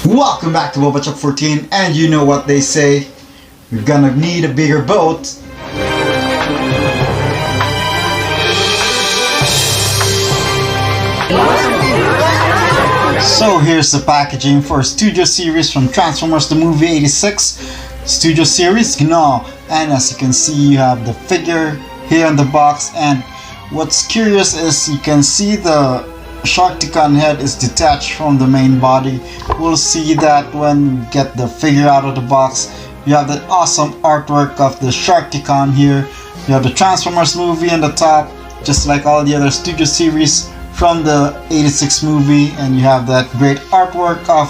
Welcome back to WYNTW 14, and you know what they say, we're gonna need a bigger boat. So here's the packaging for Studio Series from Transformers the Movie 86, Studio Series Gnaw, and as you can see you have the figure here in the box, and what's curious is you can see the Sharkticon head is detached from the main body. We'll see that when we get the figure out of the box. You have the awesome artwork of the Sharkticon here. You have the Transformers movie on the top, just like all the other Studio Series from the 86 movie, and you have that great artwork of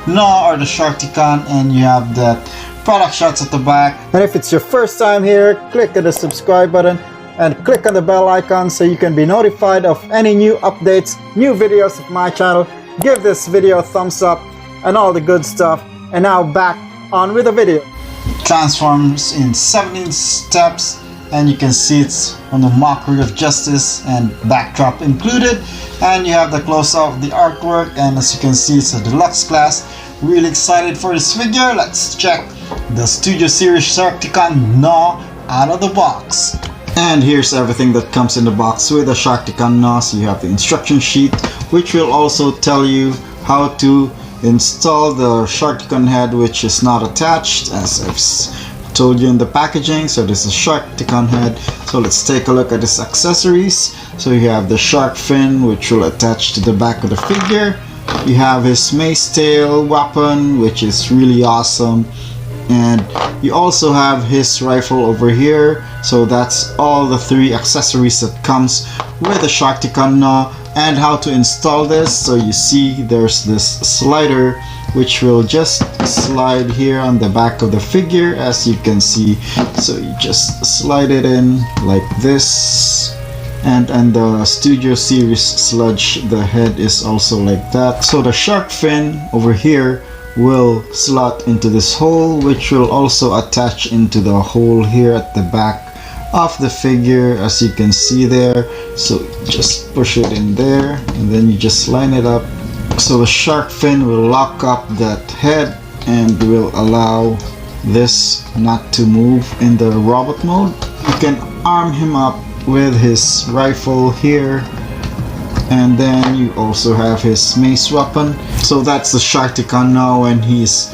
Gnaw or the Sharkticon, and you have that product shots at the back. And if it's your first time here, click on the subscribe button and click on the bell icon so you can be notified of any new updates, new videos of my channel. Give this video a thumbs up and all the good stuff. And now back on with the video. Transforms in 17 steps, and you can see it's on the mockery of justice and backdrop included. And you have the close-up of the artwork, and as you can see it's a deluxe class. Really excited for this figure. Let's check the Studio Series Sharkticon Gnaw out of the box. And here's everything that comes in the box with the Sharkticon Gnaw. So you have the instruction sheet, which will also tell you how to install the Sharkticon head, which is not attached, as I've told you in the packaging. So this is Sharkticon head. So let's take a look at its accessories. So you have the shark fin, which will attach to the back of the figure. You have his mace tail weapon, which is really awesome. And you also have his rifle over here. So that's all the three accessories that comes with the Sharkticon Gnaw. And how to install this, so you see there's this slider which will just slide here on the back of the figure, as you can see. So you just slide it in like this, and the Studio Series Sludge, the head is also like that. So the shark fin over here will slot into this hole, which will also attach into the hole here at the back of the figure, as you can see there. So just push it in there and then you just line it up. So the shark fin will lock up that head and will allow this not to move in the robot mode. You can arm him up with his rifle here, and then you also have his mace weapon. So that's the Sharkticon now when he's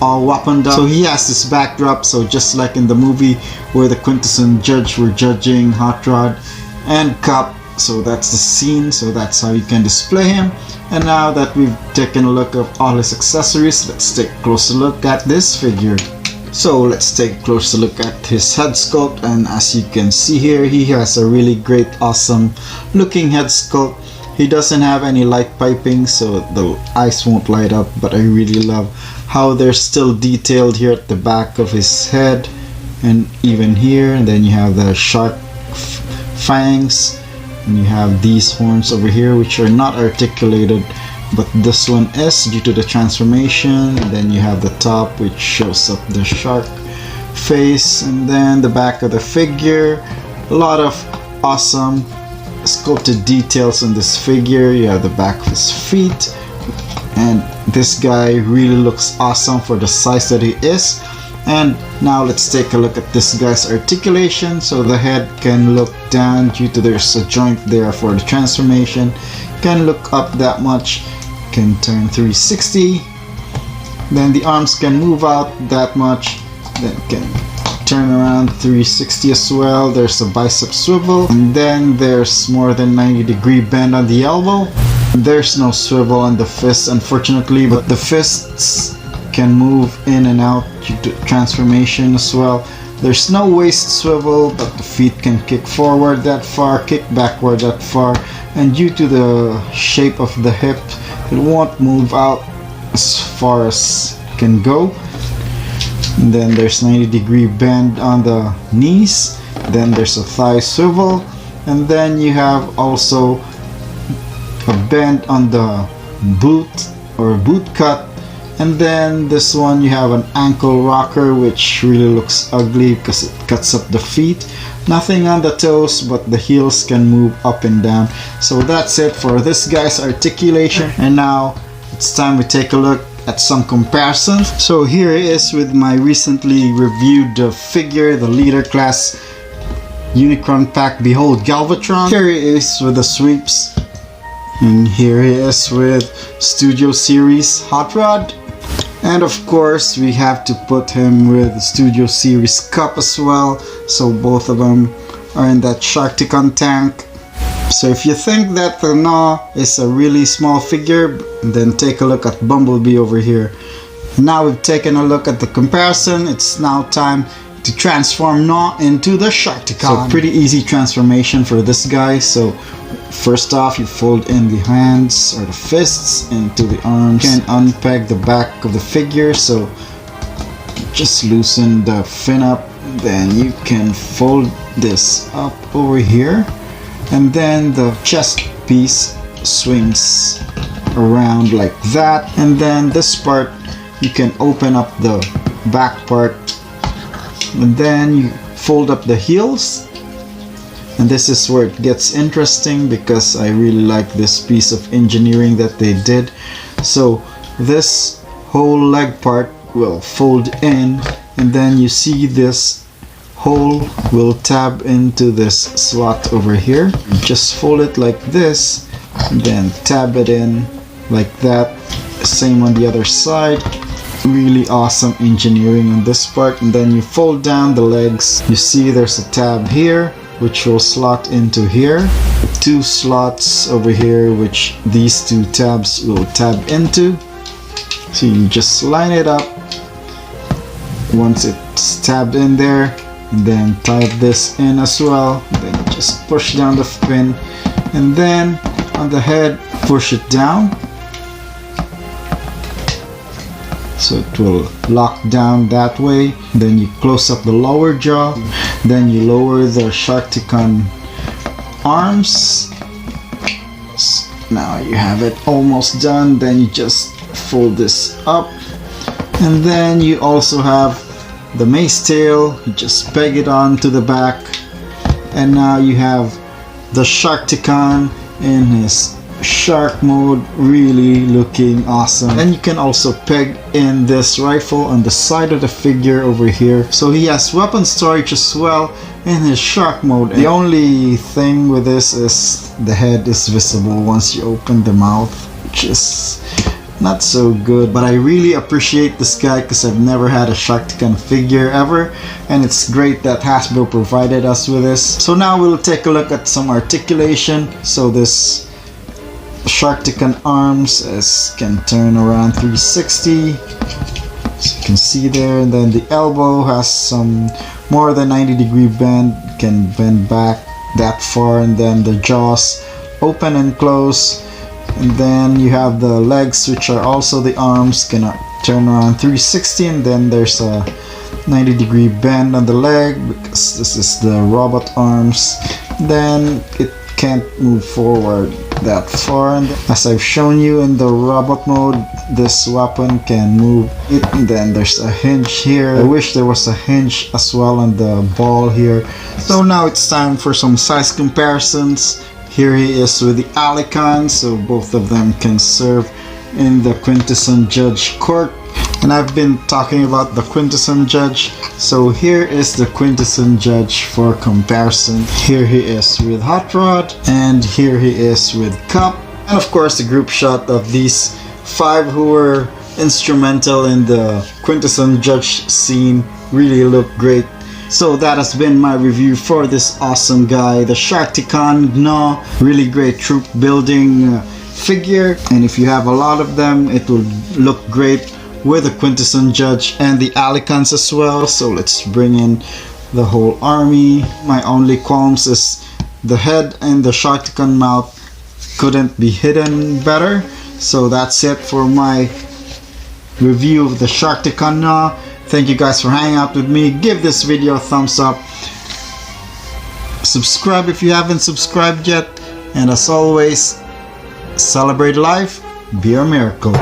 all weaponed up. So he has this backdrop, so just like in the movie where the Quintesson judge were judging Hot Rod and Cup. So that's the scene, so that's how you can display him. And now that we've taken a look at all his accessories, let's take a closer look at this figure. So let's take a closer look at his head sculpt, and as you can see here, he has a really great, awesome looking head sculpt. He doesn't have any light piping, so the eyes won't light up, but I really love how they're still detailed here at the back of his head and even here. And then you have the shark fangs, and you have these horns over here which are not articulated, but this one is due to the transformation. And then you have the top which shows up the shark face, and then the back of the figure. A lot of awesome sculpted details on this figure. You have the back of his feet, and this guy really looks awesome for the size that he is. And now let's take a look at this guy's articulation. So the head can look down due to there's a joint there for the transformation. Can look up that much, can turn 360. Then the arms can move out that much, then can turn around 360 as well. There's a bicep swivel, and then there's more than 90-degree bend on the elbow. There's no swivel on the fist, unfortunately, but the fists can move in and out due to transformation as well. There's no waist swivel, but the feet can kick forward that far, kick backward that far, and due to the shape of the hip, it won't move out as far as it can go. And then there's 90-degree bend on the knees. Then there's a thigh swivel, and then you have also a bend on the boot or boot cut. And then this one you have an ankle rocker, which really looks ugly because it cuts up the feet. Nothing on the toes, but the heels can move up and down. So that's it for this guy's articulation. And now it's time we take a look at some comparisons. So here it is with my recently reviewed figure, the leader class Unicron pack. Behold Galvatron. Here he is with the sweeps, and here he is with Studio Series Hot Rod. And of course we have to put him with Studio Series Cup as well, so both of them are in that Sharkticon tank. So if you think that the Gnaw is a really small figure, then take a look at Bumblebee over here. Now we've taken a look at the comparison, it's now time to transform Gnaw into the Sharkticon. So pretty easy transformation for this guy. So first off, you fold in the hands or the fists into the arms. You can unpeg the back of the figure, so just loosen the fin up. Then you can fold this up over here, and then the chest piece swings around like that. And then this part, you can open up the back part, and then you fold up the heels. And this is where it gets interesting, because I really like this piece of engineering that they did. So this whole leg part will fold in, and then you see this hole will tab into this slot over here. Just fold it like this, and then tab it in like that. Same on the other side. Really awesome engineering on this part. And then you fold down the legs. You see there's a tab here which will slot into here. Two slots over here which these two tabs will tab into. So you just line it up once it's tabbed in there, and then tie this in as well. Then just push down the fin, and then on the head push it down, so it will lock down that way. Then you close up the lower jaw, then you lower the Sharkticon arms. Now you have it almost done. Then you just fold this up, and then you also have the mace tail. You just peg it on to the back, and now you have the Sharkticon in his shark mode, really looking awesome. And you can also peg in this rifle on the side of the figure over here, so he has weapon storage as well in his shark mode. The only thing with this is the head is visible once you open the mouth, which is not so good. But I really appreciate this guy because I've never had a Sharkticon figure ever, and it's great that Hasbro provided us with this. So now we'll take a look at some articulation. So this Sharkticon arms can turn around 360, so you can see there. And then the elbow has some more than 90-degree bend, can bend back that far. And then the jaws open and close. And then you have the legs, which are also the arms, can turn around 360, and then there's a 90-degree bend on the leg because this is the robot arms. Then it can't move forward that far, and as I've shown you in the robot mode, this weapon can move it. And then there's a hinge here. I wish there was a hinge as well on the ball here. So now it's time for some size comparisons. Here he is with the Alicon, so both of them can serve in the Quintesson Judge Court. And I've been talking about the Quintesson Judge, so here is the Quintesson Judge for comparison. Here he is with Hot Rod, and here he is with Cup. And of course the group shot of these 5 who were instrumental in the Quintesson Judge scene really look great. So that has been my review for this awesome guy, the Sharkticon Gnaw. Really great troop building figure, and if you have a lot of them, it will look great with the Quintesson Judge and the Alicons as well. So let's bring in the whole army. My only qualms is the head and the Sharkticon mouth couldn't be hidden better. So that's it for my review of the Sharkticon Gnaw. Thank you guys for hanging out with me. Give this video a thumbs up. Subscribe if you haven't subscribed yet. And as always, celebrate life, be a miracle.